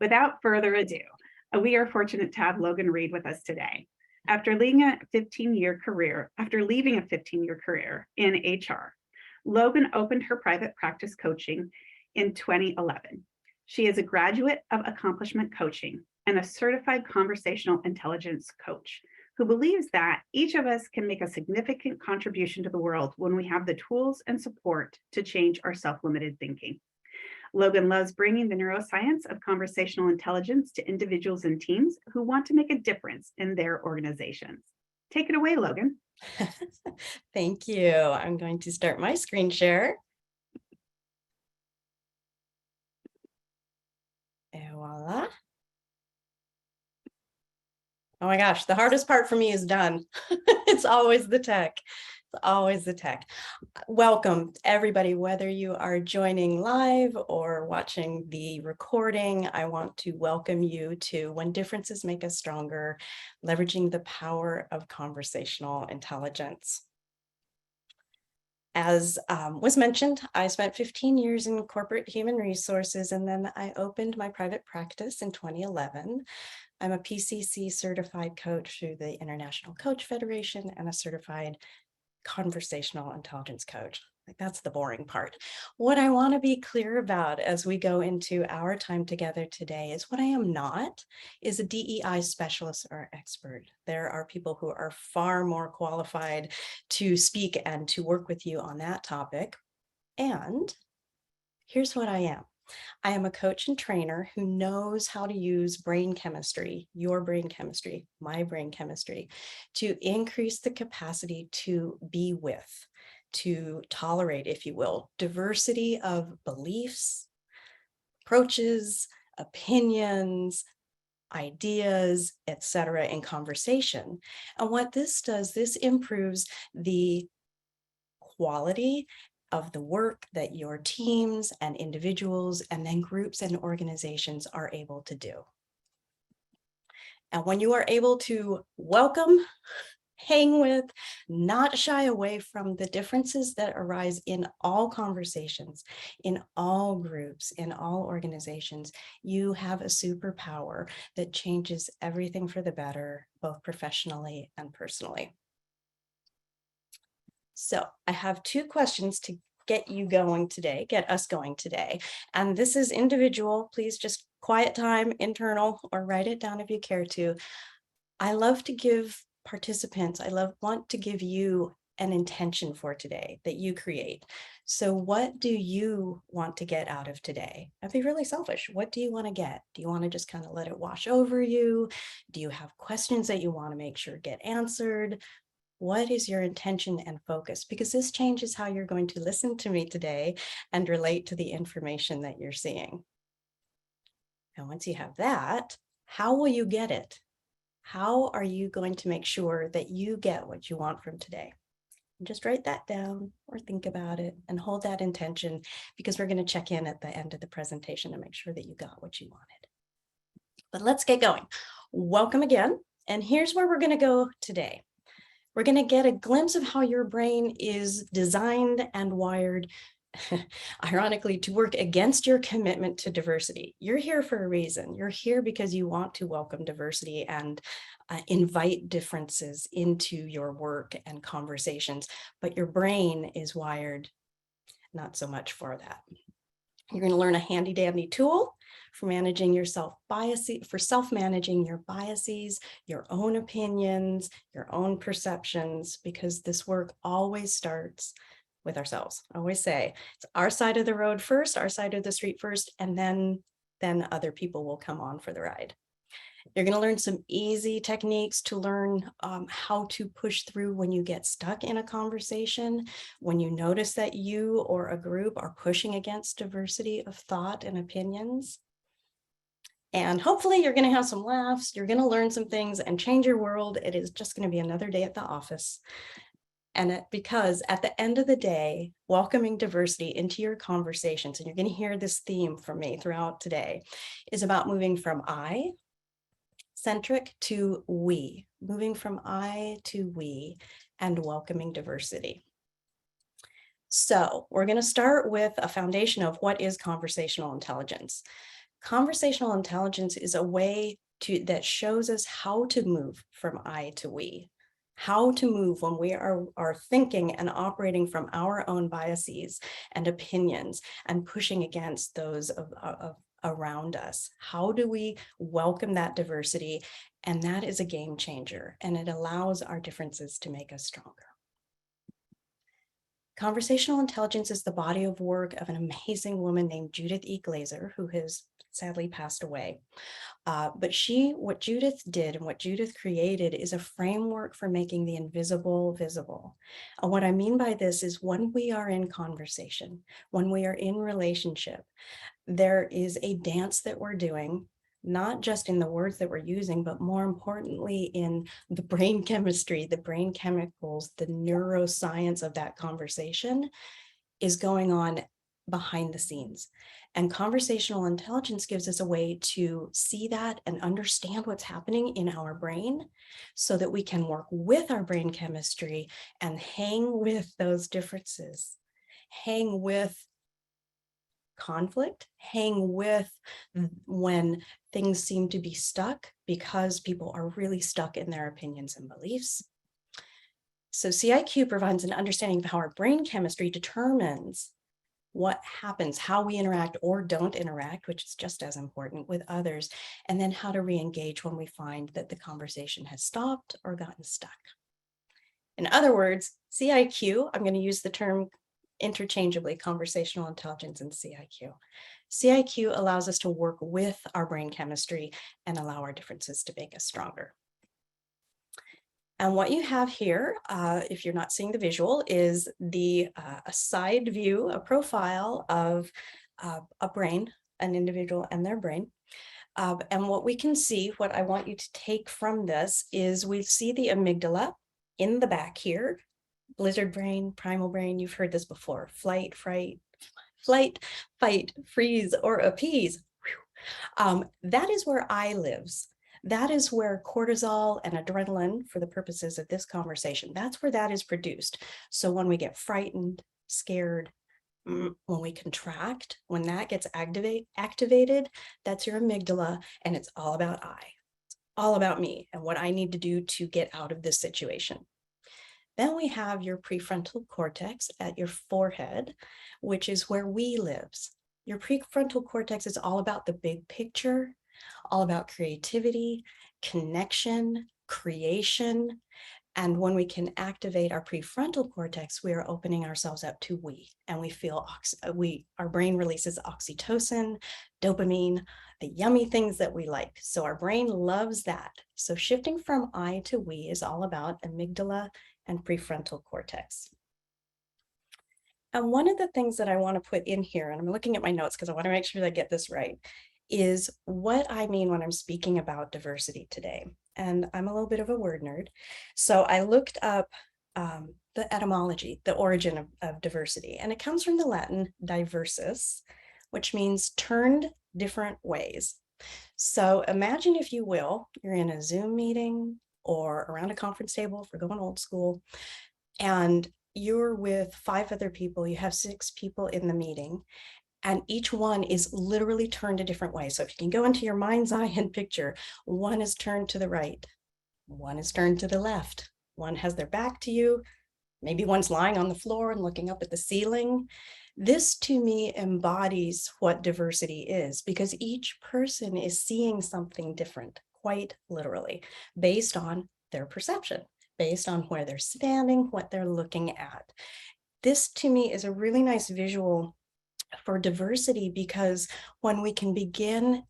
Without further ado, we are fortunate to have Logan Reed with us today. After leaving a 15-year career in HR, Logan opened her private practice coaching in 2011. She is a graduate of accomplishment coaching and a certified conversational intelligence coach who believes that each of us can make a significant contribution to the world when we have the tools and support to change our self-limited thinking. Logan loves bringing the neuroscience of conversational intelligence to individuals and teams who want to make a difference in their organizations. Take it away, Logan. Thank you. I'm going to start my screen share. Et voila. Oh my gosh, the hardest part for me is done. It's always the tech. It's always the tech. Welcome, everybody, whether you are joining live or watching the recording. I want to welcome you to When Differences Make Us Stronger, leveraging the power of conversational intelligence. As was mentioned, I spent 15 years in corporate human resources, and then I opened my private practice in 2011. I'm a PCC certified coach through the International Coach Federation and a certified conversational intelligence coach. Like, that's the boring part. What I want to be clear about as we go into our time together today is what I am not is a DEI specialist or expert. There are people who are far more qualified to speak and to work with you on that topic. And here's what I am. I am a coach and trainer who knows how to use brain chemistry, your brain chemistry, my brain chemistry, to increase the capacity to be with, to tolerate, if you will, diversity of beliefs, approaches, opinions, ideas, etc. in conversation. And what this does, this improves the quality of the work that your teams and individuals and then groups and organizations are able to do. And when you are able to welcome, hang with, not shy away from the differences that arise in all conversations, in all groups, in all organizations, you have a superpower that changes everything for the better, both professionally and personally. So I have two questions to get you going today, get us going today. And this is individual. Please just quiet time, internal, or write it down if you care to. I love to give participants, want to give you an intention for today that you create. So what do you want to get out of today? I'd be really selfish. What do you want to get? Do you want to just kind of let it wash over you? Do you have questions that you want to make sure get answered? What is your intention and focus? Because this changes how you're going to listen to me today and relate to the information that you're seeing. And once you have that, how will you get it? How are you going to make sure that you get what you want from today? And just write that down or think about it and hold that intention, because we're going to check in at the end of the presentation to make sure that you got what you wanted. But let's get going. Welcome again. And here's where we're going to go today. We're going to get a glimpse of how your brain is designed and wired, ironically, to work against your commitment to diversity. You're here for a reason. You're here because you want to welcome diversity and invite differences into your work and conversations, but your brain is wired not so much for that. You're going to learn a handy dandy tool for managing your self-managing your biases, your own opinions, your own perceptions, because this work always starts with ourselves. I always say it's our side of the road first, our side of the street first, and then other people will come on for the ride. You're going to learn some easy techniques to learn how to push through when you get stuck in a conversation, when you notice that you or a group are pushing against diversity of thought and opinions. And hopefully you're going to have some laughs, you're going to learn some things and change your world. It is just going to be another day at the office. And because at the end of the day, welcoming diversity into your conversations, and you're going to hear this theme from me throughout today, is about moving from I-centric to we, moving from I to we, and welcoming diversity. So we're going to start with a foundation of what is conversational intelligence. Conversational intelligence is a way that shows us how to move from I to we, how to move when we are thinking and operating from our own biases and opinions and pushing against those of around us. How do we welcome that diversity? And that is a game changer, and it allows our differences to make us stronger. Conversational intelligence is the body of work of an amazing woman named Judith E. Glaser, who has sadly passed away. But what Judith did and what Judith created is a framework for making the invisible visible. And what I mean by this is when we are in conversation, when we are in relationship, there is a dance that we're doing, not just in the words that we're using, but more importantly in the brain chemistry, the brain chemicals, the neuroscience of that conversation is going on behind the scenes. And conversational intelligence gives us a way to see that and understand what's happening in our brain so that we can work with our brain chemistry and hang with those differences, hang with conflict, hang with when things seem to be stuck because people are really stuck in their opinions and beliefs. So CIQ provides an understanding of how our brain chemistry determines what happens, how we interact or don't interact, which is just as important with others, and then how to re-engage when we find that the conversation has stopped or gotten stuck. In other words, CIQ, I'm going to use the term interchangeably, conversational intelligence and CIQ. CIQ allows us to work with our brain chemistry and allow our differences to make us stronger. And what you have here, if you're not seeing the visual, is a side view, a profile of a brain, an individual and their brain. And what we can see, what I want you to take from this is we see the amygdala in the back here, lizard brain, primal brain, you've heard this before, flight, fight, freeze, or appease. That is where I lives. That is where cortisol and adrenaline, for the purposes of this conversation, that's where that is produced. So when we get frightened, scared, when we contract, when that gets activated, that's your amygdala, and it's all about I. It's all about me and what I need to do to get out of this situation. Then we have your prefrontal cortex at your forehead, which is where we lives. Your prefrontal cortex is all about the big picture, all about creativity, connection, creation. And when we can activate our prefrontal cortex, we are opening ourselves up to we, and we feel our brain releases oxytocin, dopamine, the yummy things that we like. So our brain loves that. So shifting from I to we is all about amygdala and prefrontal cortex. And one of the things that I want to put in here, and I'm looking at my notes because I want to make sure that I get this right, is what I mean when I'm speaking about diversity today. And I'm a little bit of a word nerd. So I looked up the etymology, the origin of diversity, and it comes from the Latin diversus, which means turned different ways. So imagine, if you will, you're in a Zoom meeting or around a conference table, if we're going old school, and you're with 5 other people, you have 6 people in the meeting, and each one is literally turned a different way. So if you can go into your mind's eye and picture, one is turned to the right, one is turned to the left, one has their back to you, maybe one's lying on the floor and looking up at the ceiling. This to me embodies what diversity is, because each person is seeing something different, quite literally, based on their perception, based on where they're standing, what they're looking at. This to me is a really nice visual for diversity, because when we can begin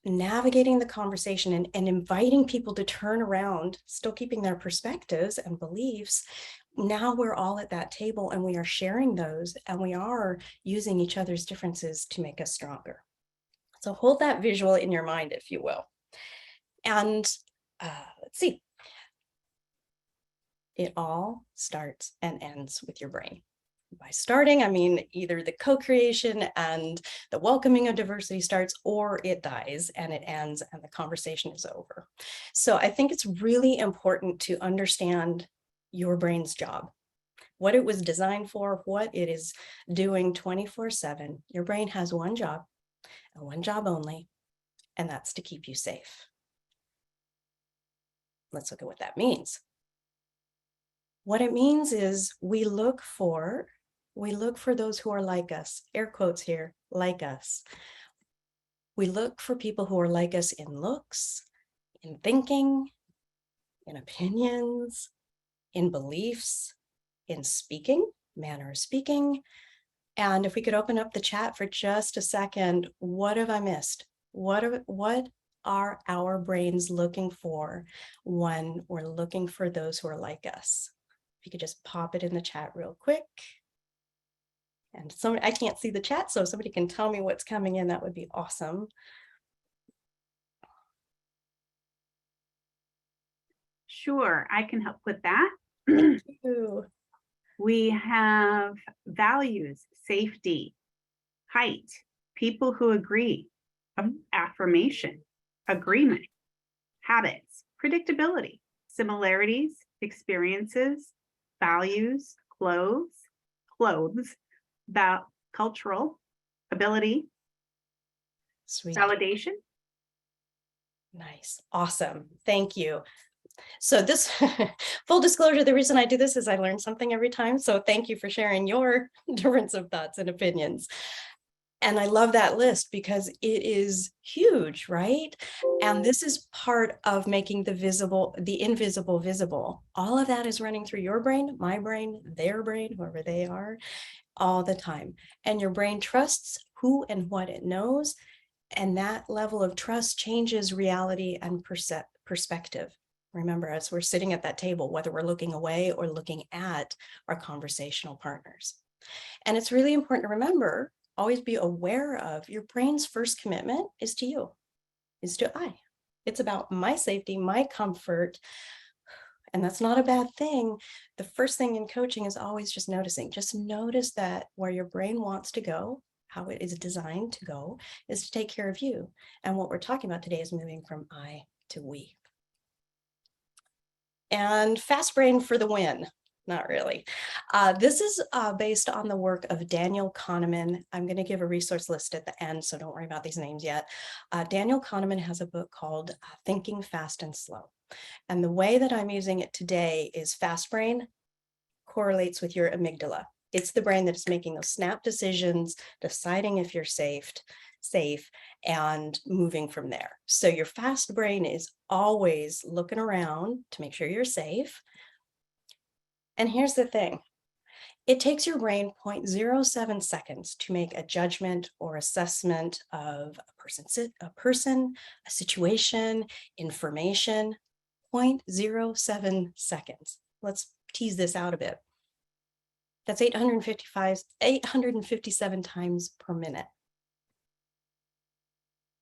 navigating the conversation and inviting people to turn around, still keeping their perspectives and beliefs, now we're all at that table and we are sharing those, and we are using each other's differences to make us stronger. So hold that visual in your mind, if you will. And let's see. It all starts and ends with your brain. By starting, I mean either the co-creation and the welcoming of diversity starts, or it dies and it ends and the conversation is over. So I think it's really important to understand your brain's job, what it was designed for, what it is doing 24/7. Your brain has one job, and one job only, and that's to keep you safe. Let's look at what that means. What it means is we look for those who are like us, air quotes here, like us. We look for people who are like us in looks, in thinking, in opinions, in beliefs, in speaking, manner of speaking. And if we could open up the chat for just a second, what have I missed? What are our brains looking for when we're looking for those who are like us? If you could just pop it in the chat real quick. And I can't see the chat, so if somebody can tell me what's coming in, that would be awesome. Sure, I can help with that. Thank you. We have values, safety, height, people who agree, affirmation, agreement, habits, predictability, similarities, experiences, values, clothes, cultural, ability, Sweet. validation. Nice. Awesome. Thank you. So this, full disclosure, the reason I do this is I learn something every time. So thank you for sharing your difference of thoughts and opinions. And I love that list because it is huge, right? And this is part of making the invisible visible. All of that is running through your brain, my brain, their brain, whoever they are, all the time. And your brain trusts who and what it knows. And that level of trust changes reality and perspective. Remember, as we're sitting at that table, whether we're looking away or looking at our conversational partners. And it's really important to remember, always be aware of your brain's first commitment is to you, is to I. It's about my safety, my comfort. And that's not a bad thing. The first thing in coaching is always just noticing. Just notice that where your brain wants to go, how it is designed to go, is to take care of you. And what we're talking about today is moving from I to we. And fast brain for the win. Not really. This is based on the work of Daniel Kahneman. I'm going to give a resource list at the end, so don't worry about these names yet. Daniel Kahneman has a book called Thinking Fast and Slow. And the way that I'm using it today is fast brain correlates with your amygdala. It's the brain that is making those snap decisions, deciding if you're safe, and moving from there. So your fast brain is always looking around to make sure you're safe. And here's the thing. It takes your brain 0.07 seconds to make a judgment or assessment of a person, a situation, information. 0.07 seconds. Let's tease this out a bit. That's 857 times per minute.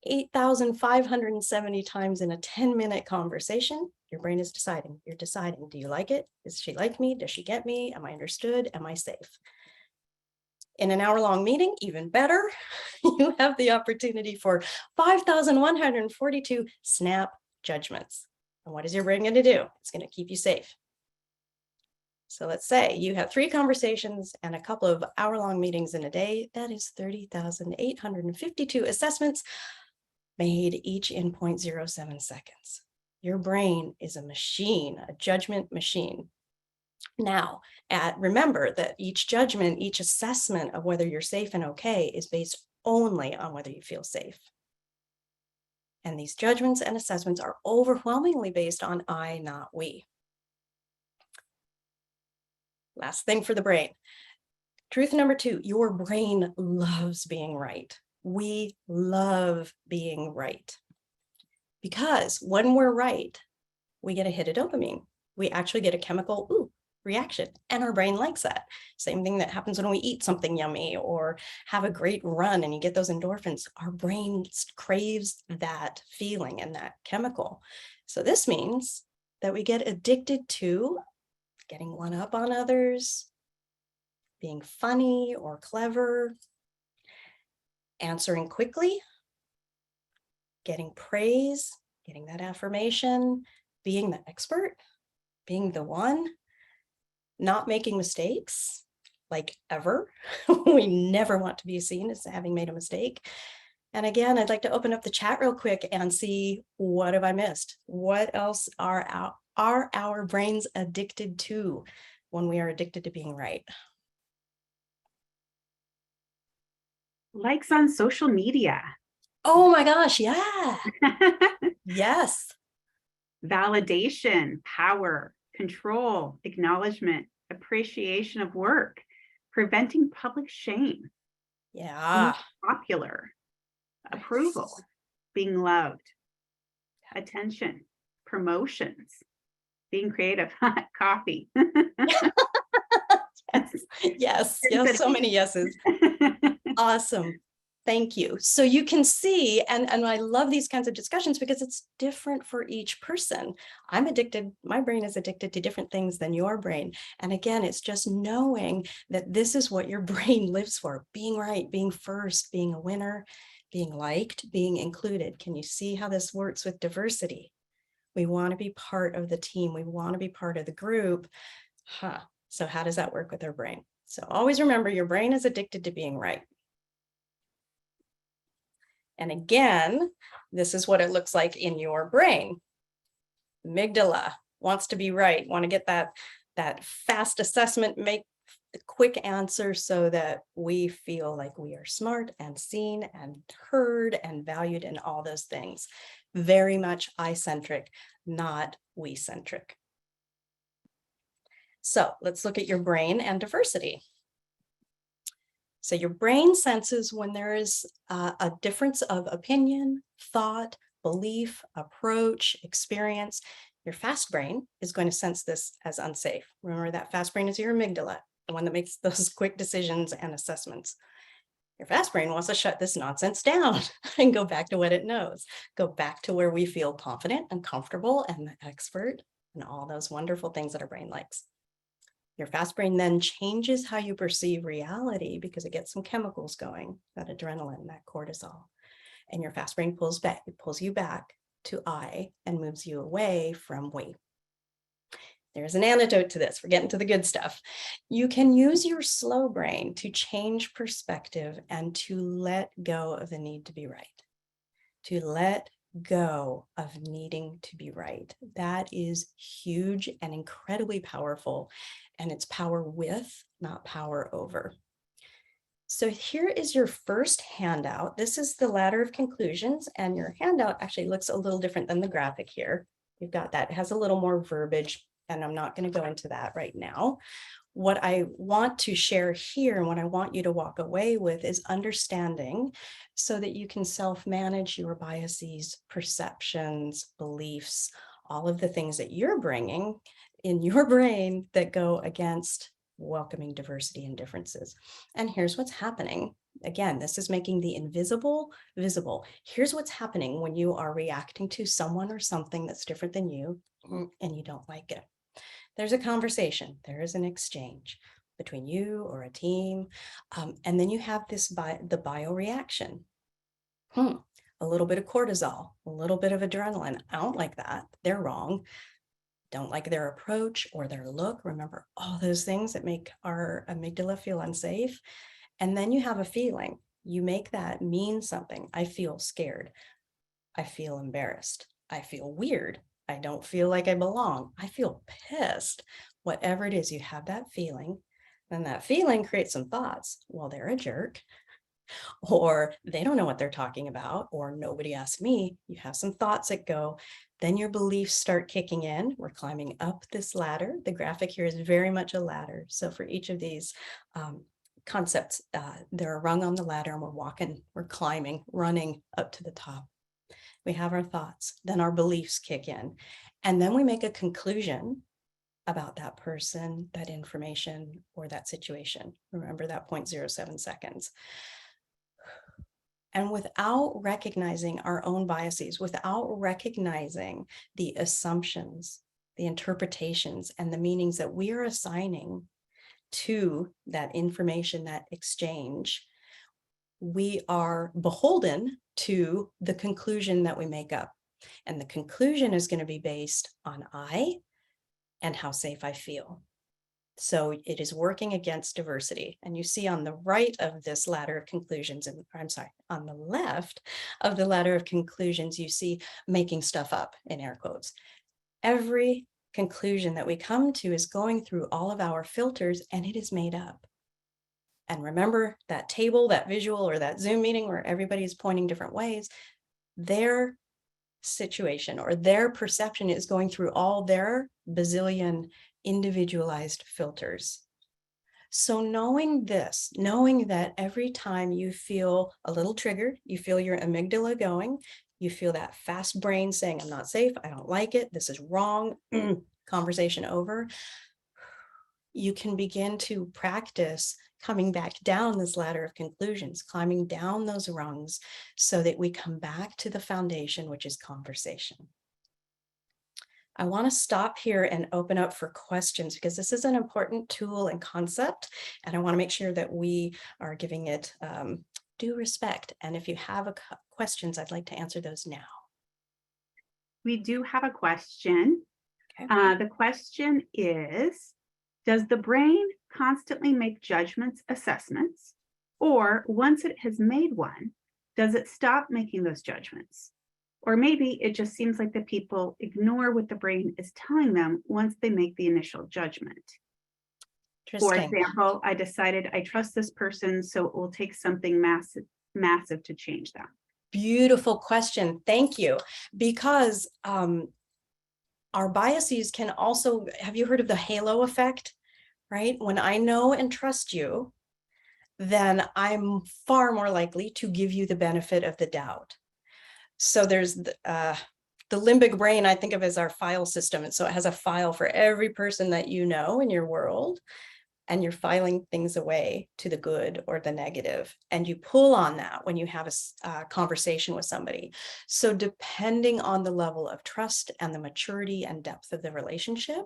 8,570 times in a 10-minute conversation. Your brain is deciding. You're deciding, do you like it? Does she like me? Does she get me? Am I understood? Am I safe? In an hour-long meeting, even better, you have the opportunity for 5,142 snap judgments. And what is your brain going to do? It's going to keep you safe. So let's say you have 3 conversations and a couple of hour-long meetings in a day. That is 30,852 assessments made each in 0.07 seconds. Your brain is a machine, a judgment machine. Now, remember that each judgment, each assessment of whether you're safe and okay is based only on whether you feel safe. And these judgments and assessments are overwhelmingly based on I, not we. Last thing for the brain. Truth number 2, your brain loves being right. We love being right. Because when we're right, we get a hit of dopamine. We actually get a chemical reaction, and our brain likes that. Same thing that happens when we eat something yummy or have a great run and you get those endorphins. Our brain craves that feeling and that chemical. So this means that we get addicted to getting one up on others, being funny or clever, answering quickly, getting praise, getting that affirmation, being the expert, being the one, not making mistakes, like ever. We never want to be seen as having made a mistake. And again, I'd like to open up the chat real quick and see, what have I missed? What else are our brains addicted to when we are addicted to being right? Likes on social media. Oh my gosh, yeah. Yes. Validation, power, control, acknowledgement, appreciation of work, preventing public shame, being Yeah. popular, approval, being loved, attention, promotions, being creative, coffee. Yes. Yes. So many yeses. Awesome. Thank you. So you can see, and I love these kinds of discussions because it's different for each person. I'm addicted, my brain is addicted to different things than your brain. And again, it's just knowing that this is what your brain lives for: being right, being first, being a winner, being liked, being included. Can you see how this works with diversity? We want to be part of the team. We want to be part of the group. So how does that work with our brain? So always remember, your brain is addicted to being right. And again, this is what it looks like in your brain. Amygdala wants to be right, want to get that fast assessment, make the quick answer so that we feel like we are smart and seen and heard and valued and all those things. Very much I-centric, not we-centric. So let's look at your brain and diversity. So your brain senses when there is a difference of opinion, thought, belief, approach, experience. Your fast brain is going to sense this as unsafe. Remember, that fast brain is your amygdala, the one that makes those quick decisions and assessments. Your fast brain wants to shut this nonsense down and go back to what it knows. Go back to where we feel confident and comfortable and the expert and all those wonderful things that our brain likes. Your fast brain then changes how you perceive reality because it gets some chemicals going, that adrenaline, that cortisol. And your fast brain pulls you back to I and moves you away from we. There's an antidote to this. We're getting to the good stuff. You can use your slow brain to change perspective and to let go of the need to be right. To let go of needing to be right. That is huge and incredibly powerful. And it's power with, not power over. So here is your first handout. This is the ladder of conclusions, and your handout actually looks a little different than the graphic here. You've got that, it has a little more verbiage, and I'm not going to go into that right now. What I want to share here and what I want you to walk away with is understanding so that you can self-manage your biases, perceptions, beliefs, all of the things that you're bringing in your brain that go against welcoming diversity and differences. And here's what's happening. Again, this is making the invisible visible. Here's what's happening when you are reacting to someone or something that's different than you and you don't like it. There's a conversation, there is an exchange between you or a team. And then you have the bioreaction. A little bit of cortisol, a little bit of adrenaline. I don't like that. They're wrong. Don't like their approach or their look. Remember all those things that make our amygdala feel unsafe. And then you have a feeling. You make that mean something. I feel scared. I feel embarrassed. I feel weird. I don't feel like I belong. I feel pissed. Whatever it is, you have that feeling. And that feeling creates some thoughts. Well, they're a jerk, or they don't know what they're talking about, or nobody asked me. You have some thoughts that go. Then your beliefs start kicking in. We're climbing up this ladder. The graphic here is very much a ladder. So for each of these concepts, they're a rung on the ladder, and we're walking, we're climbing, running up to the top. We have our thoughts, then our beliefs kick in, and then we make a conclusion about that person, that information, or that situation. Remember that 0.07 seconds. And without recognizing our own biases, without recognizing the assumptions, the interpretations, and the meanings that we are assigning to that information, that exchange, we are beholden to the conclusion that we make up. And the conclusion is going to be based on I and how safe I feel. So it is working against diversity. And you see on the right of this ladder of conclusions, and I'm sorry, on the left of the ladder of conclusions, you see making stuff up in air quotes. Every conclusion that we come to is going through all of our filters, and it is made up. And remember that table, that visual, or that Zoom meeting where everybody is pointing different ways, their situation or their perception is going through all their bazillion individualized filters. So knowing this, knowing that every time you feel a little triggered, you feel your amygdala going, you feel that fast brain saying, I'm not safe, I don't like it, this is wrong, conversation over, you can begin to practice coming back down this ladder of conclusions, climbing down those rungs so that we come back to the foundation, which is conversation. I want to stop here and open up for questions because this is an important tool and concept, and I want to make sure that we are giving it due respect. And if you have questions, I'd like to answer those now. We do have a question. Okay. The question is, does the brain constantly make judgments, assessments, or once it has made one, does it stop making those judgments? Or maybe it just seems like the people ignore what the brain is telling them once they make the initial judgment. For example, I decided I trust this person, so it will take something massive to change them. Beautiful question. Thank you. Because our biases can also, have you heard of the halo effect, right? When I know and trust you, then I'm far more likely to give you the benefit of the doubt. So there's the limbic brain, I think of as our file system. And so it has a file for every person that you know in your world, and you're filing things away to the good or the negative. And you pull on that when you have a conversation with somebody. So depending on the level of trust and the maturity and depth of the relationship,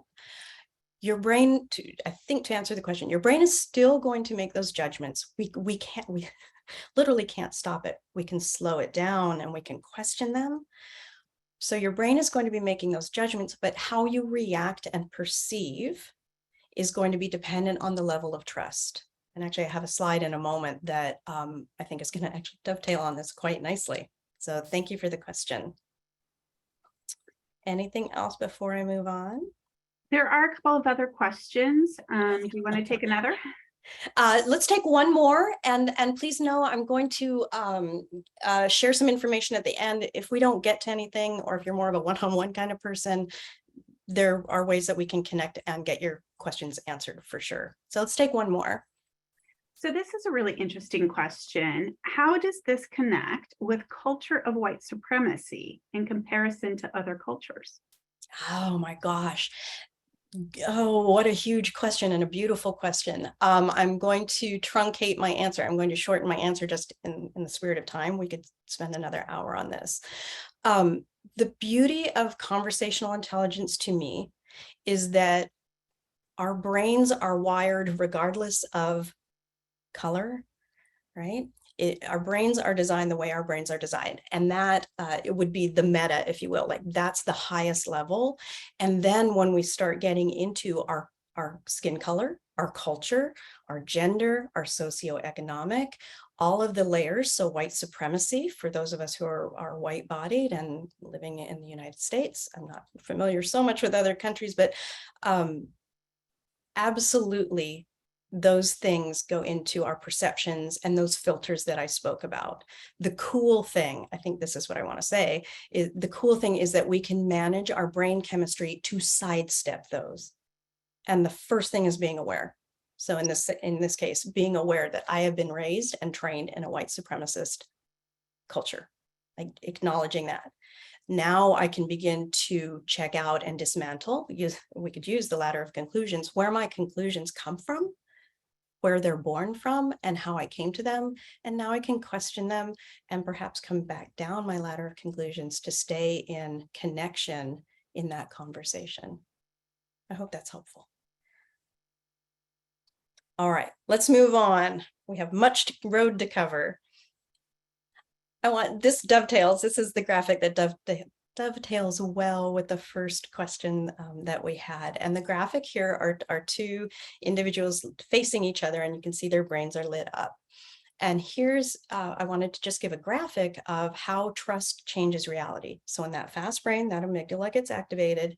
your brain, I think to answer the question, your brain is still going to make those judgments. We literally can't stop it. We can slow it down and we can question them. So your brain is going to be making those judgments, but how you react and perceive is going to be dependent on the level of trust. And actually, I have a slide in a moment that I think is going to actually dovetail on this quite nicely. So thank you for the question. Anything else before I move on? There are a couple of other questions. Do you want to take another? Let's take one more, and please know I'm going to share some information at the end. If we don't get to anything, or if you're more of a one-on-one kind of person, there are ways that we can connect and get your questions answered for sure. So let's take one more. So this is a really interesting question. How does this connect with culture of white supremacy in comparison to other cultures? Oh my gosh. Oh, what a huge question and a beautiful question. I'm going to truncate my answer. I'm going to shorten my answer just in the spirit of time. We could spend another hour on this. The beauty of conversational intelligence to me is that our brains are wired regardless of color, right? Our brains are designed the way our brains are designed. And that it would be the meta, if you will, like that's the highest level. And then when we start getting into our skin color, our culture, our gender, our socioeconomic, all of the layers. So white supremacy, for those of us who are white bodied and living in the United States, I'm not familiar so much with other countries, but absolutely, those things go into our perceptions and those filters that I spoke about. The cool thing, I think this is what I want to say, is the cool thing is that we can manage our brain chemistry to sidestep those. And the first thing is being aware. So in this case, being aware that I have been raised and trained in a white supremacist culture, like acknowledging that. Now I can begin to check out and dismantle. We could use the ladder of conclusions, where my conclusions come from, where they're born from, and how I came to them. And now I can question them and perhaps come back down my ladder of conclusions to stay in connection in that conversation. I hope that's helpful. All right, let's move on. We have much road to cover. This dovetails. This is the graphic that dovetails well with the first question that we had. And the graphic here are two individuals facing each other, and you can see their brains are lit up. And here's, I wanted to just give a graphic of how trust changes reality. So in that fast brain, that amygdala gets activated,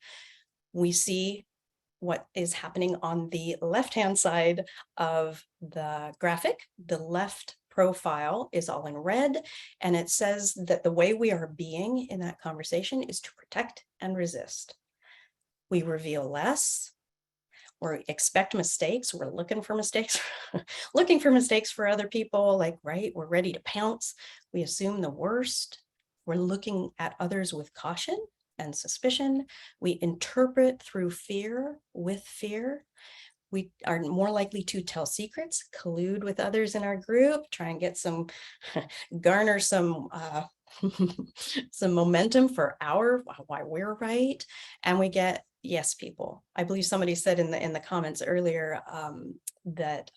we see what is happening on the left-hand side of the graphic. The left profile is all in red, and it says that the way we are being in that conversation is to protect and resist. We reveal less, we expect mistakes, we're looking for mistakes, looking for mistakes for other people, like, right, we're ready to pounce, we assume the worst, we're looking at others with caution and suspicion, we interpret through fear with fear, we are more likely to tell secrets, collude with others in our group, try and get some, garner some some momentum for why we're right, and we get yes people. I believe somebody said in the comments earlier that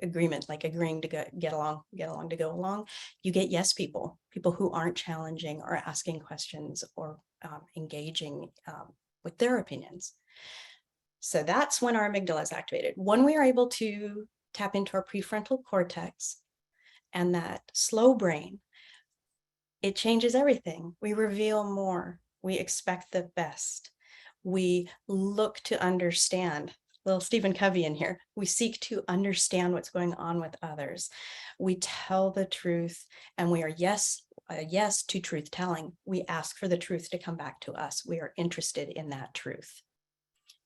agreement, like agreeing to get along to go along. You get yes people, people who aren't challenging or asking questions or engaging with their opinions. So that's when our amygdala is activated. When we are able to tap into our prefrontal cortex and that slow brain, it changes everything. We reveal more. We expect the best. We look to understand. Little Stephen Covey in here. We seek to understand what's going on with others. We tell the truth, and we are yes to truth telling. We ask for the truth to come back to us. We are interested in that truth.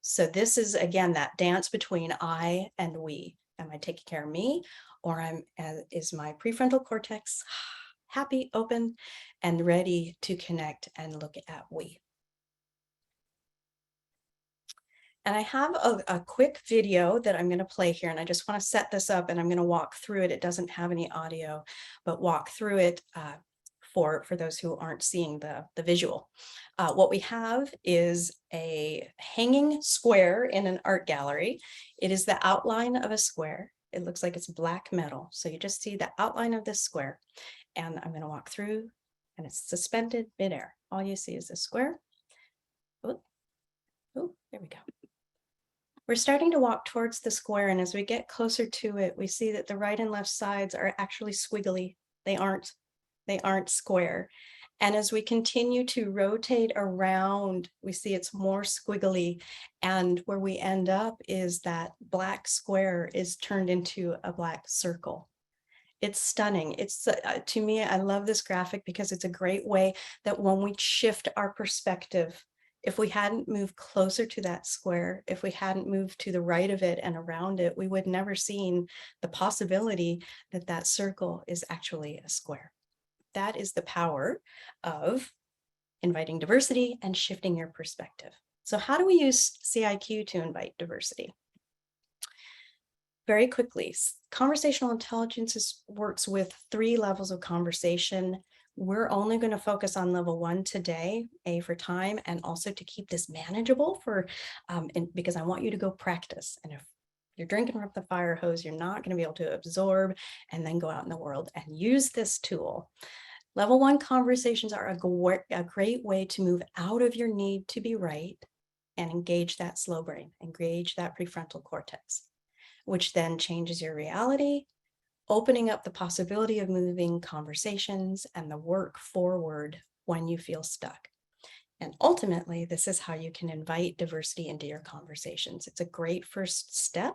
So this is, again, that dance between I and we. Am I taking care of me, or is my prefrontal cortex happy, open, and ready to connect and look at we? And I have a quick video that I'm going to play here, and I just want to set this up, and I'm going to walk through it. It doesn't have any audio, but walk through it for those who aren't seeing the visual. What we have is a hanging square in an art gallery. It is the outline of a square. It looks like it's black metal. So you just see the outline of this square. And I'm going to walk through, and it's suspended midair. All you see is the square. Oh, there we go. We're starting to walk towards the square, and as we get closer to it, we see that the right and left sides are actually squiggly. They aren't square. And as we continue to rotate around, we see it's more squiggly. And where we end up is that black square is turned into a black circle. It's stunning. It's to me, I love this graphic because it's a great way that when we shift our perspective, if we hadn't moved closer to that square, if we hadn't moved to the right of it and around it, we would never seen the possibility that that circle is actually a square. That is the power of inviting diversity and shifting your perspective. So how do we use CIQ to invite diversity? Very quickly, conversational intelligence works with 3 levels of conversation. We're only going to focus on level 1 today, A, for time, and also to keep this manageable because I want you to go practice. And if you're drinking from the fire hose, you're not going to be able to absorb and then go out in the world and use this tool. Level 1 conversations are a great way to move out of your need to be right and engage that slow brain, engage that prefrontal cortex, which then changes your reality, opening up the possibility of moving conversations and the work forward when you feel stuck. And ultimately, this is how you can invite diversity into your conversations. It's a great first step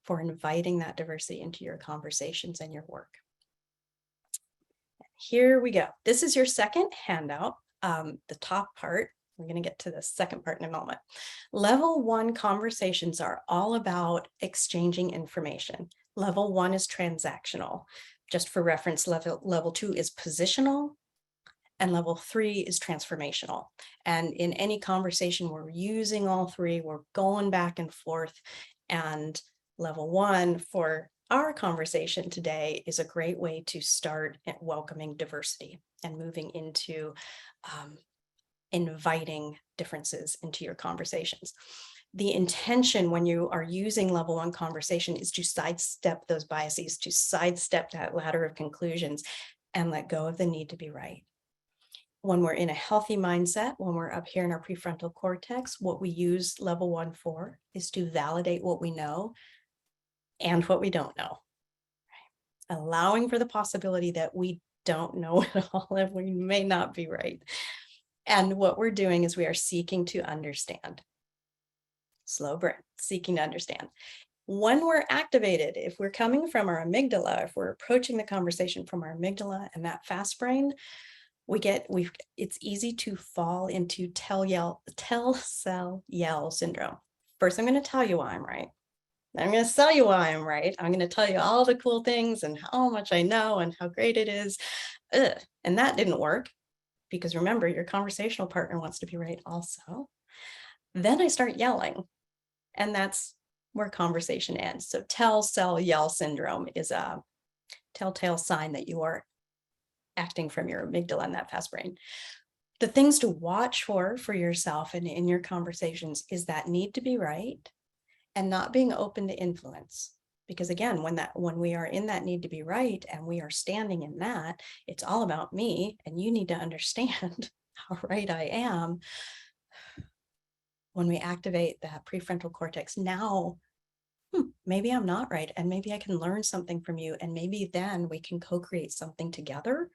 for inviting that diversity into your conversations and your work. Here we go. This is your second handout, the top part. We're going to get to the second part in a moment. Level 1 conversations are all about exchanging information. Level 1 is transactional. Just for reference, level 2 is positional, and level 3 is transformational. And in any conversation, we're using all 3, we're going back and forth. And level 1 for our conversation today is a great way to start at welcoming diversity and moving into inviting differences into your conversations. The intention when you are using level 1 conversation is to sidestep those biases, to sidestep that ladder of conclusions and let go of the need to be right. When we're in a healthy mindset, when we're up here in our prefrontal cortex, what we use level 1 for is to validate what we know and what we don't know, allowing for the possibility that we don't know it all and we may not be right. And what we're doing is we are seeking to understand. Slow breath, seeking to understand. When we're activated, if we're coming from our amygdala, if we're approaching the conversation from our amygdala and that fast brain, it's easy to fall into tell, sell, yell syndrome. First, I'm going to tell you why I'm right. Then I'm going to sell you why I'm right. I'm going to tell you all the cool things and how much I know and how great it is. Ugh. And that didn't work because remember, your conversational partner wants to be right also. Then I start yelling, and that's where conversation ends. So tell, sell, yell syndrome is a telltale sign that you are acting from your amygdala and that fast brain. The things to watch for yourself and in your conversations is that need to be right and not being open to influence. Because again, when we are in that need to be right and we are standing in that, it's all about me and you need to understand how right I am. When we activate that prefrontal cortex, now maybe I'm not right and maybe I can learn something from you, and maybe then we can co-create something together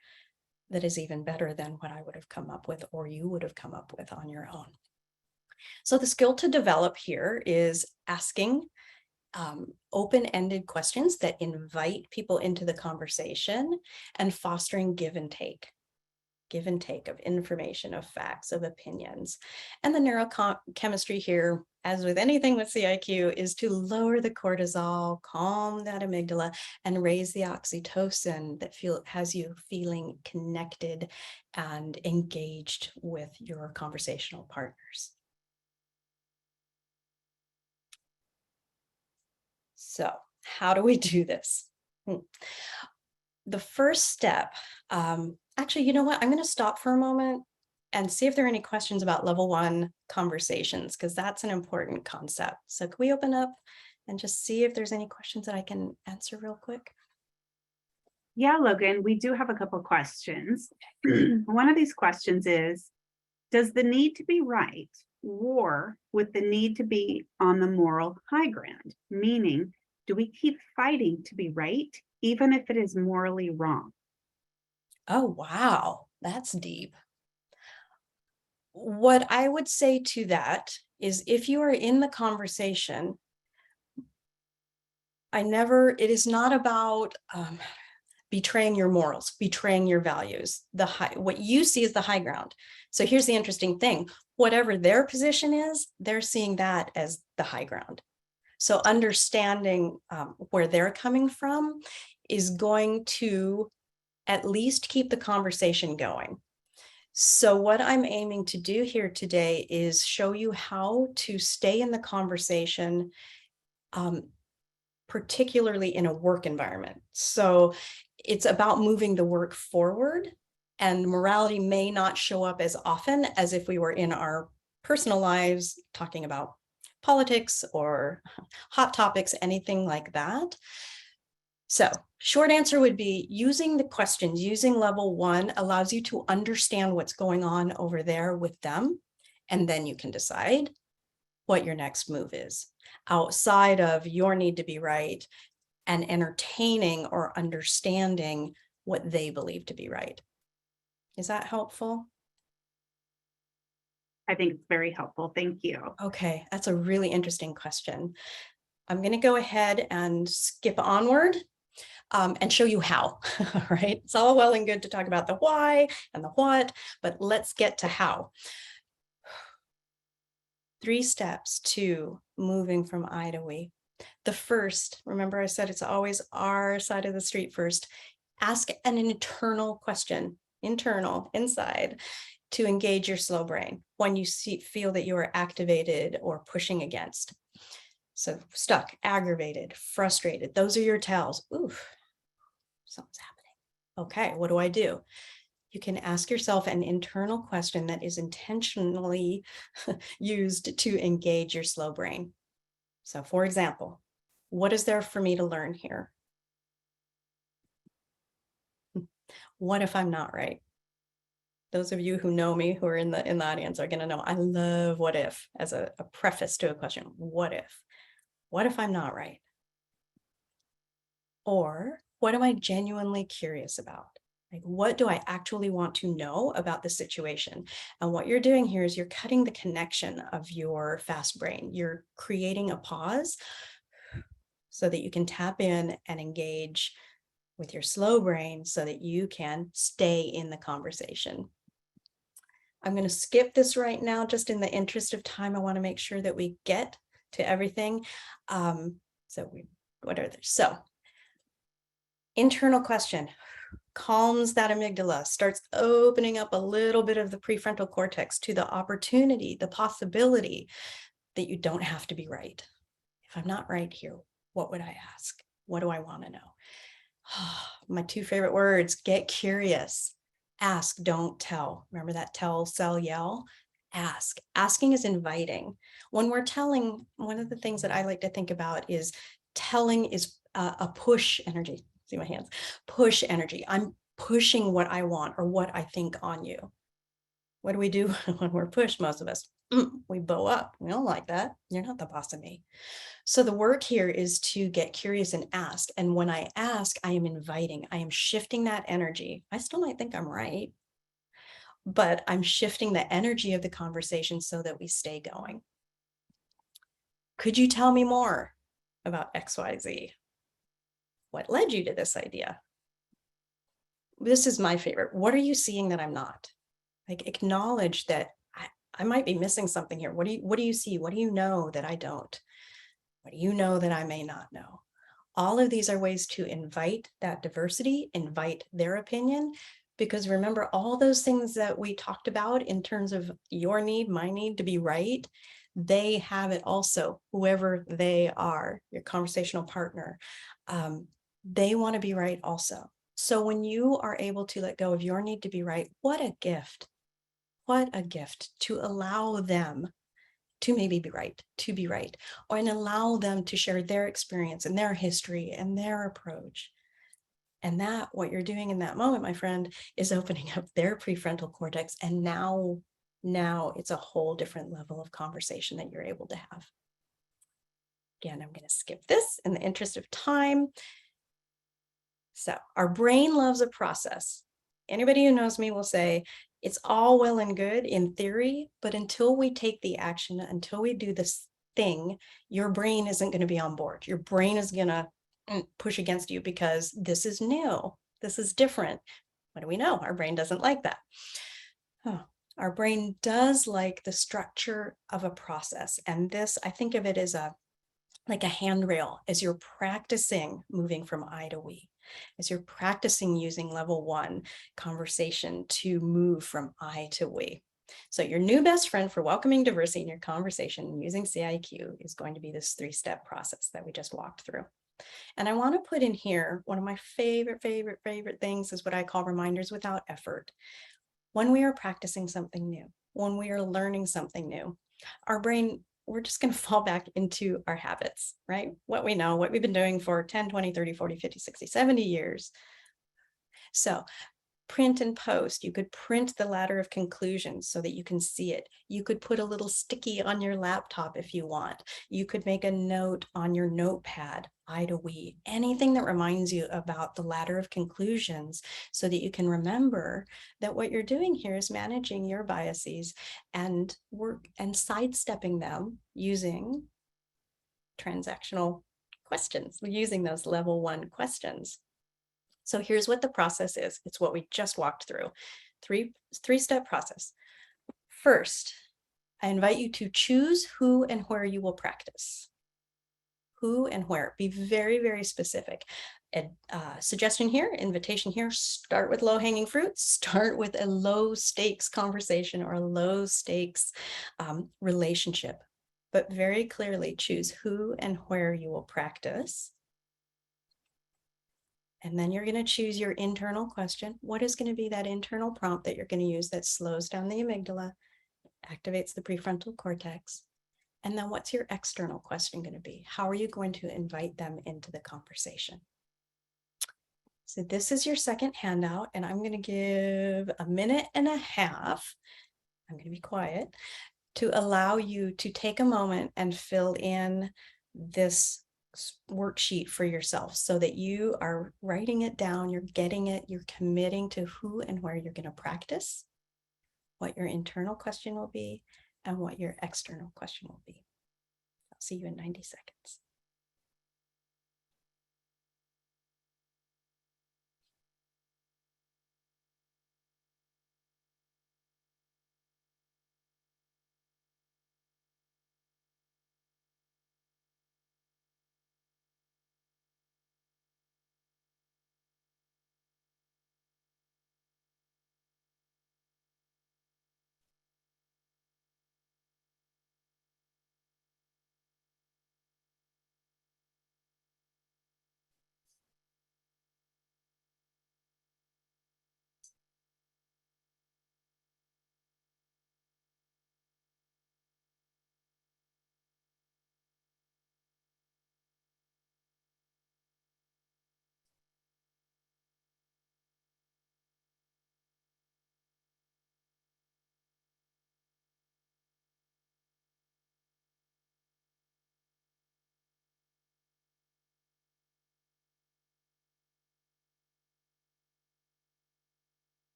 that is even better than what I would have come up with or you would have come up with on your own. So the skill to develop here is asking open-ended questions that invite people into the conversation and fostering give and take of information, of facts, of opinions. And the neurochemistry here, as with anything with CIQ, is to lower the cortisol, calm that amygdala, and raise the oxytocin that has you feeling connected and engaged with your conversational partners. So how do we do this? The first step, actually, you know what? I'm going to stop for a moment and see if there are any questions about level 1 conversations, because that's an important concept. So can we open up and just see if there's any questions that I can answer real quick? Yeah, Logan, we do have a couple of questions. One of these questions is, does the need to be right war with the need to be on the moral high ground? Meaning, do we keep fighting to be right, even if it is morally wrong? Oh, wow. That's deep. What I would say to that is if you are in the conversation, it is not about betraying your morals, betraying your values. What you see is the high ground. So here's the interesting thing. Whatever their position is, they're seeing that as the high ground. So understanding where they're coming from is going to at least keep the conversation going. So what I'm aiming to do here today is show you how to stay in the conversation, particularly in a work environment. So it's about moving the work forward, and morality may not show up as often as if we were in our personal lives talking about politics or hot topics, anything like that. So short answer would be using the questions, using level 1 allows you to understand what's going on over there with them. And then you can decide what your next move is outside of your need to be right and entertaining or understanding what they believe to be right. Is that helpful? I think it's very helpful. Thank you. Okay, that's a really interesting question. I'm going to go ahead and skip onward and show you how, right? It's all well and good to talk about the why and the what, but let's get to how. 3 steps to moving from I to we. The first, remember I said it's always our side of the street first. Ask an internal question, inside, to engage your slow brain when you feel that you are activated or pushing against. So stuck, aggravated, frustrated, those are your tells. Oof, something's happening. Okay, what do I do? You can ask yourself an internal question that is intentionally used to engage your slow brain. So for example, what is there for me to learn here? What if I'm not right? those of you who know me, who are in the audience, are going to know I love what if as a preface to a question. What if? What if I'm not right? Or what am I genuinely curious about? Like, what do I actually want to know about the situation? And what you're doing here is you're cutting the connection of your fast brain. You're creating a pause so that you can tap in and engage with your slow brain so that you can stay in the conversation. I'm going to skip this right now, just in the interest of time. I want to make sure that we get to everything. So internal question calms that amygdala, starts opening up a little bit of the prefrontal cortex to the opportunity, the possibility that you don't have to be right. If I'm not right here, what would I ask? What do I want to know? My two favorite words: get curious. Ask, don't tell. Remember that tell, sell, yell? Ask. Asking is inviting. When we're telling, one of the things that I like to think about is telling is a push energy. See my hands? Push energy. I'm pushing what I want or what I think on you. What do we do when we're pushed? Most of us, we bow up. We don't like that. You're not the boss of me. So the work here is to get curious and ask. And when I ask, I am inviting, I am shifting that energy. I still might think I'm right, but I'm shifting the energy of the conversation so that we stay going. Could you tell me more about XYZ? What led you to this idea? This is my favorite. What are you seeing that I'm not? Like, acknowledge that I might be missing something here. What do you see? What do you know that I don't? What do you know that I may not know? All of these are ways to invite that diversity, invite their opinion, because remember, all those things that we talked about in terms of your need, my need to be right, they have it also, whoever they are, your conversational partner, they want to be right also. So when you are able to let go of your need to be right, what a gift. What a gift to allow them to maybe be right, or and allow them to share their experience and their history and their approach. And that, what you're doing in that moment, my friend, is opening up their prefrontal cortex. And now it's a whole different level of conversation that you're able to have. Again, I'm going to skip this in the interest of time. So our brain loves a process. Anybody who knows me will say, it's all well and good in theory, but until we take the action, until we do this thing, your brain isn't going to be on board. Your brain is going to push against you because this is new. This is different. What do we know? Our brain doesn't like that. Our brain does like the structure of a process. And this, I think of it as like a handrail as you're practicing moving from I to we. As you're practicing using level 1 conversation to move from I to we. So your new best friend for welcoming diversity in your conversation using CIQ is going to be this 3-step process that we just walked through. And I want to put in here, one of my favorite things is what I call reminders without effort. When we are practicing something new, when we are learning something new, our brain, we're just going to fall back into our habits, right? What we know, what we've been doing for 10, 20, 30, 40, 50, 60, 70 years. So print and post. You could print the ladder of conclusions so that you can see it. You could put a little sticky on your laptop if you want. You could make a note on your notepad, I to we, anything that reminds you about the ladder of conclusions so that you can remember that what you're doing here is managing your biases and sidestepping them using transactional questions, using those level 1 questions. So here's what the process is. It's what we just walked through. Three-step process. First, I invite you to choose who and where you will practice. Who and where. Be very specific. Suggestion here, invitation here, start with low-hanging fruit. Start with a low-stakes conversation or a low-stakes relationship. But very clearly choose who and where you will practice. And then you're going to choose your internal question. What is going to be that internal prompt that you're going to use that slows down the amygdala, activates the prefrontal cortex? And then what's your external question going to be? How are you going to invite them into the conversation? So this is your second handout, and I'm going to give a minute and a half. I'm going to be quiet to allow you to take a moment and fill in this worksheet for yourself so that you are writing it down, you're getting it, you're committing to who and where you're going to practice, what your internal question will be, and what your external question will be. I'll see you in 90 seconds.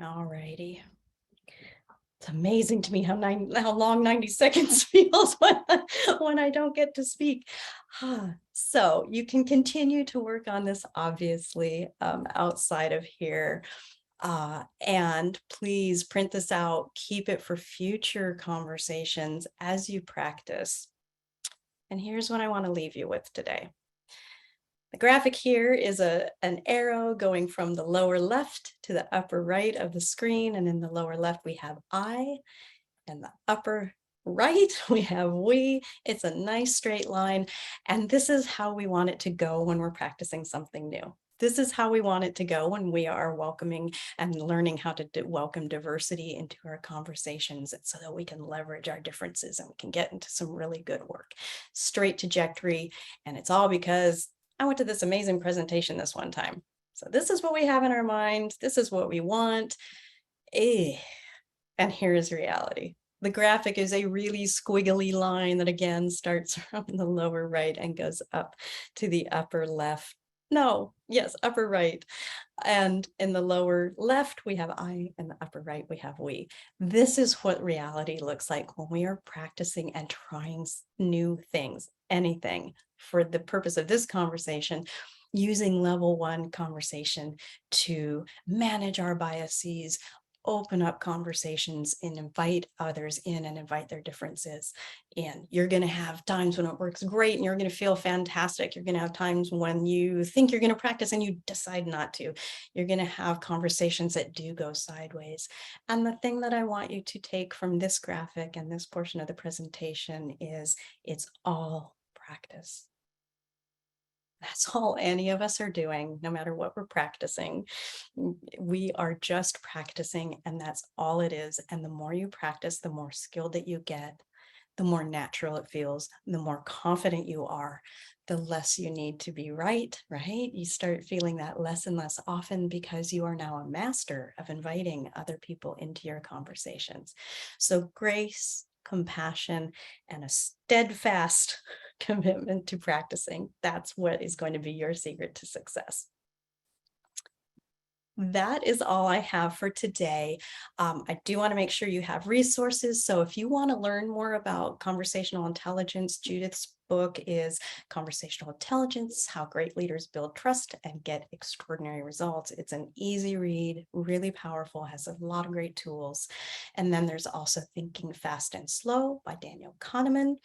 All righty. It's amazing to me how long 90 seconds feels when I don't get to speak. So you can continue to work on this, obviously, outside of here. And please print this out, keep it for future conversations as you practice. And here's what I want to leave you with today. The graphic here is an arrow going from the lower left to the upper right of the screen. And in the lower left, we have I, and the upper right, we have we. It's a nice straight line. And this is how we want it to go when we're practicing something new. This is how we want it to go when we are welcoming and learning how to welcome diversity into our conversations, so that we can leverage our differences and we can get into some really good work. Straight trajectory. And it's all because I went to this amazing presentation this one time. So this is what we have in our mind. This is what we want. And here is reality. The graphic is a really squiggly line that again starts from the lower right and goes up to the upper left. No, yes, upper right. And in the lower left, we have I, and the upper right, we have we. This is what reality looks like when we are practicing and trying new things, anything, for the purpose of this conversation, using level 1 conversation to manage our biases, open up conversations, and invite others in and invite their differences in. You're going to have times when it works great and you're going to feel fantastic. You're going to have times when you think you're going to practice and you decide not to. You're going to have conversations that do go sideways. And the thing that I want you to take from this graphic and this portion of the presentation is it's all practice. That's all any of us are doing, no matter what we're practicing. We are just practicing, and that's all it is. And the more you practice, the more skilled that you get, the more natural it feels, the more confident you are, the less you need to be right? You start feeling that less and less often because you are now a master of inviting other people into your conversations. So grace, compassion, and a steadfast commitment to practicing. That's what is going to be your secret to success. That is all I have for today. I do want to make sure you have resources. So if you want to learn more about conversational intelligence, Judith's book is Conversational Intelligence: How Great Leaders Build Trust and Get Extraordinary Results. It's an easy read, really powerful, has a lot of great tools. And then there's also Thinking Fast and Slow by Daniel Kahneman.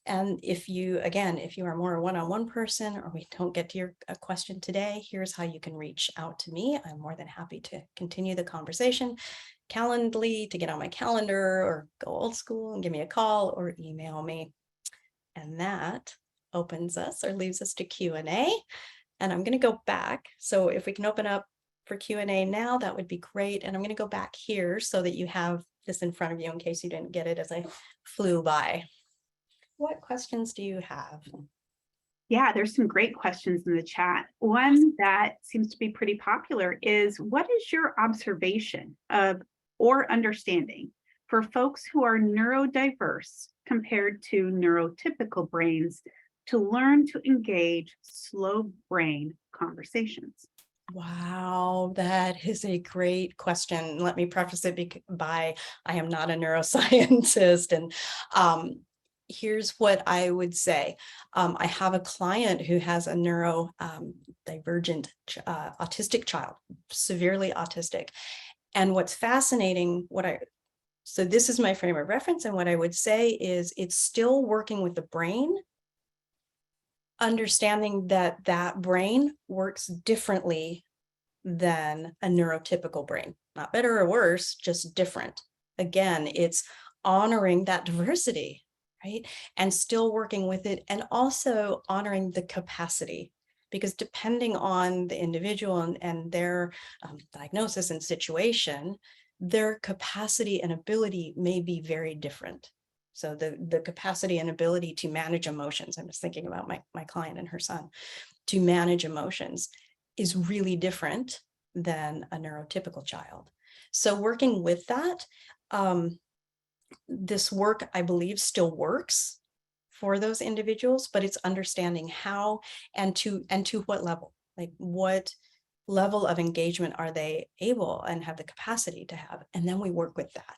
And if you are more a one-on-one person, or we don't get to your question today, here's how you can reach out to me. I'm more than happy to continue the conversation. Calendly, to get on my calendar, or go old school and give me a call or email me. And that opens us, or leaves us, to Q&A. And I'm going to go back. So if we can open up for Q&A now, that would be great. And I'm going to go back here so that you have this in front of you in case you didn't get it as I flew by. What questions do you have? Yeah, there's some great questions in the chat. One that seems to be pretty popular is, what is your observation of or understanding for folks who are neurodiverse compared to neurotypical brains to learn to engage slow brain conversations? Wow, that is a great question. Let me preface it by I am not a neuroscientist. And here's what I would say. I have a client who has a neurodivergent autistic child, severely autistic. And what's fascinating, so this is my frame of reference. And what I would say is it's still working with the brain, understanding that that brain works differently than a neurotypical brain, not better or worse, just different. Again, it's honoring that diversity, right? And still working with it, and also honoring the capacity, because depending on the individual and their diagnosis and situation, their capacity and ability may be very different. So the capacity and ability to manage emotions, I'm just thinking about my client and her son, to manage emotions is really different than a neurotypical child. So working with that, this work, I believe, still works for those individuals, but it's understanding how and to what level, like what level of engagement are they able and have the capacity to have, and then we work with that.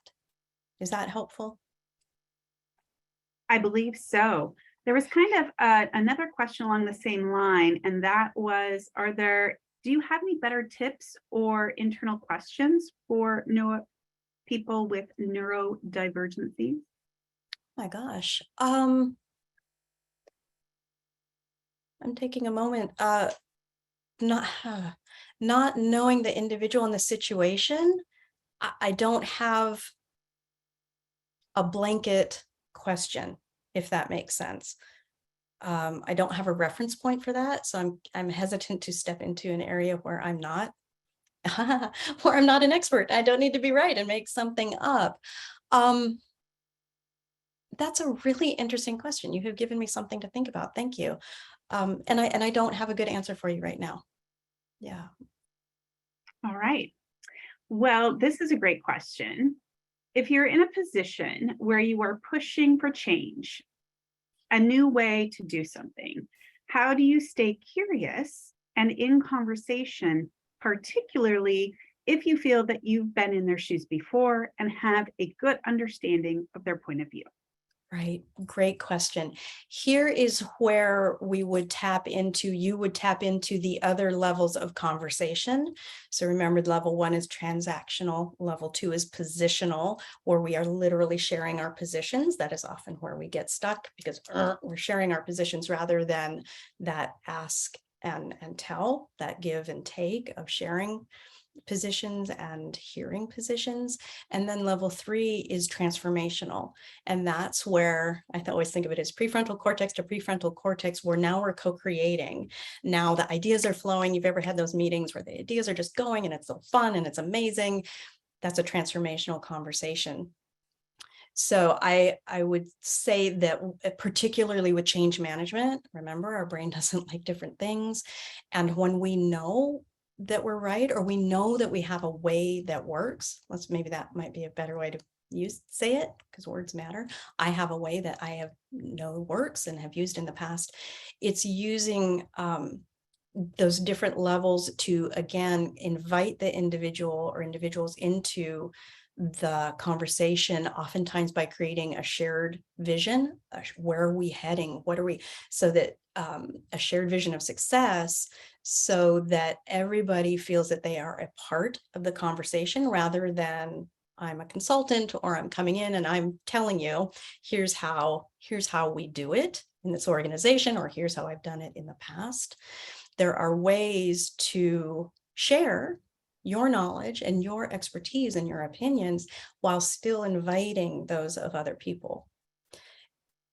Is that helpful? I believe so. There was kind of another question along the same line, and that was, do you have any better tips or internal questions for people with neurodivergencies? My gosh. I'm taking a moment. Not not knowing the individual and the situation, I don't have a blanket question, if that makes sense. I don't have a reference point for that, so I'm hesitant to step into an area where I'm not where I'm not an expert. I don't need to be right and make something up. That's a really interesting question. You have given me something to think about. Thank you. And I don't have a good answer for you right now. Yeah. All right. Well, this is a great question. If you're in a position where you are pushing for change, a new way to do something, how do you stay curious and in conversation, particularly if you feel that you've been in their shoes before and have a good understanding of their point of view? Right. Great question. Here is where you would tap into the other levels of conversation. So remember, level 1 is transactional. Level 2 is positional, where we are literally sharing our positions. That is often where we get stuck, because we're sharing our positions rather than that ask and tell, that give and take of sharing positions and hearing positions. And then level 3 is transformational. And that's where I always think of it as prefrontal cortex to prefrontal cortex, where now we're co-creating. Now the ideas are flowing. You've ever had those meetings where the ideas are just going and it's so fun and it's amazing? That's a transformational conversation. So I would say that particularly with change management, remember, our brain doesn't like different things. And when we know that we're right, or we know that we have a way that works, maybe that might be a better way to say it, because words matter. I have a way that I know works and have used in the past. It's using those different levels to, again, invite the individual or individuals into the conversation, oftentimes by creating a shared vision. Where are we heading? What are we, so that a shared vision of success, so that everybody feels that they are a part of the conversation rather than I'm a consultant, or I'm coming in and I'm telling you, here's how we do it in this organization, or here's how I've done it in the past. There are ways to share your knowledge and your expertise and your opinions while still inviting those of other people.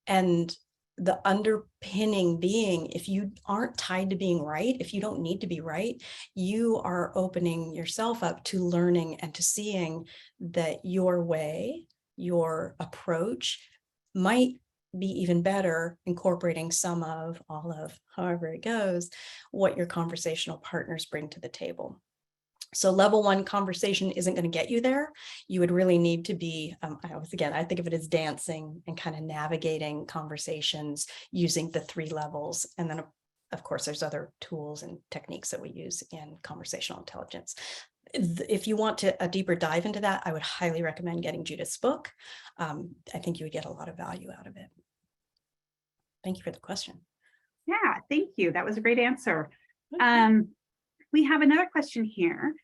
And the underpinning being, if you aren't tied to being right, if you don't need to be right, you are opening yourself up to learning and to seeing that your way, your approach might be even better, incorporating some of, all of, however it goes, what your conversational partners bring to the table. So level 1 conversation isn't going to get you there. You would really need to be, I think of it as dancing and kind of navigating conversations using the 3 levels. And then, of course, there's other tools and techniques that we use in conversational intelligence. If you want a deeper dive into that, I would highly recommend getting Judith's book. I think you would get a lot of value out of it. Thank you for the question. Yeah, thank you. That was a great answer. We have another question here.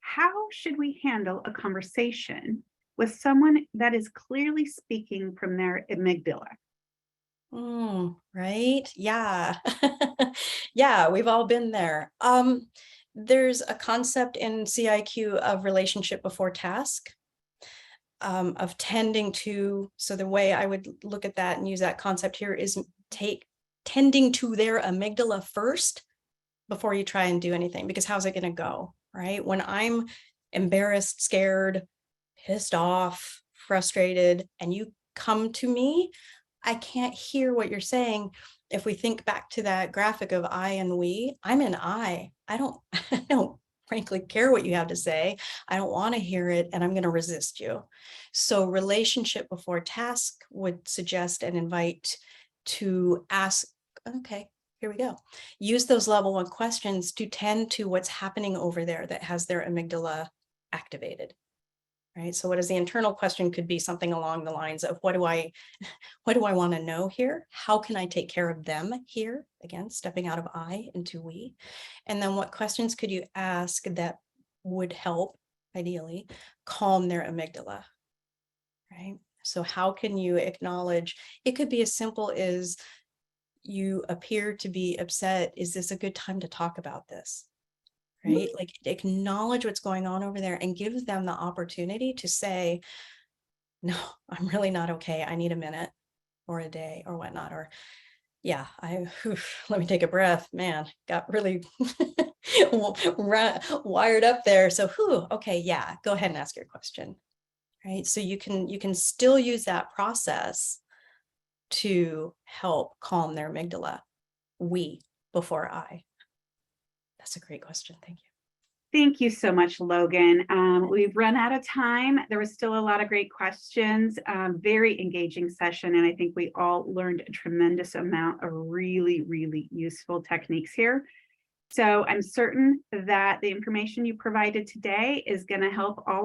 How should we handle a conversation with someone that is clearly speaking from their amygdala? Right? Yeah. Yeah, we've all been there. There's a concept in CIQ of relationship before task, of tending to, so the way I would look at that and use that concept here is tending to their amygdala first before you try and do anything, because how's it going to go, right? When I'm embarrassed, scared, pissed off, frustrated, and you come to me, I can't hear what you're saying. If we think back to that graphic of I and we, I'm an I don't frankly care what you have to say. I don't want to hear it, and I'm going to resist you. So relationship before task would suggest and invite to ask, okay, here we go. Use those level 1 questions to tend to what's happening over there that has their amygdala activated, right? So what is the internal question could be something along the lines of, what do I want to know here? How can I take care of them here? Again, stepping out of I into we. And then what questions could you ask that would help, ideally, calm their amygdala, right? So how can you acknowledge, it could be as simple as, you appear to be upset. Is this a good time to talk about this? Right? Like, acknowledge what's going on over there and give them the opportunity to say, no, I'm really not okay. I need a minute or a day or whatnot. Or yeah, let me take a breath. Man, got really wired up there. So okay, yeah, go ahead and ask your question. Right? So you can still use that process to help calm their amygdala. We before I. That's a great question. Thank you. Thank you so much, Logan. We've run out of time. There was still a lot of great questions, very engaging session, and I think we all learned a tremendous amount of really, really useful techniques here. So I'm certain that the information you provided today is going to help all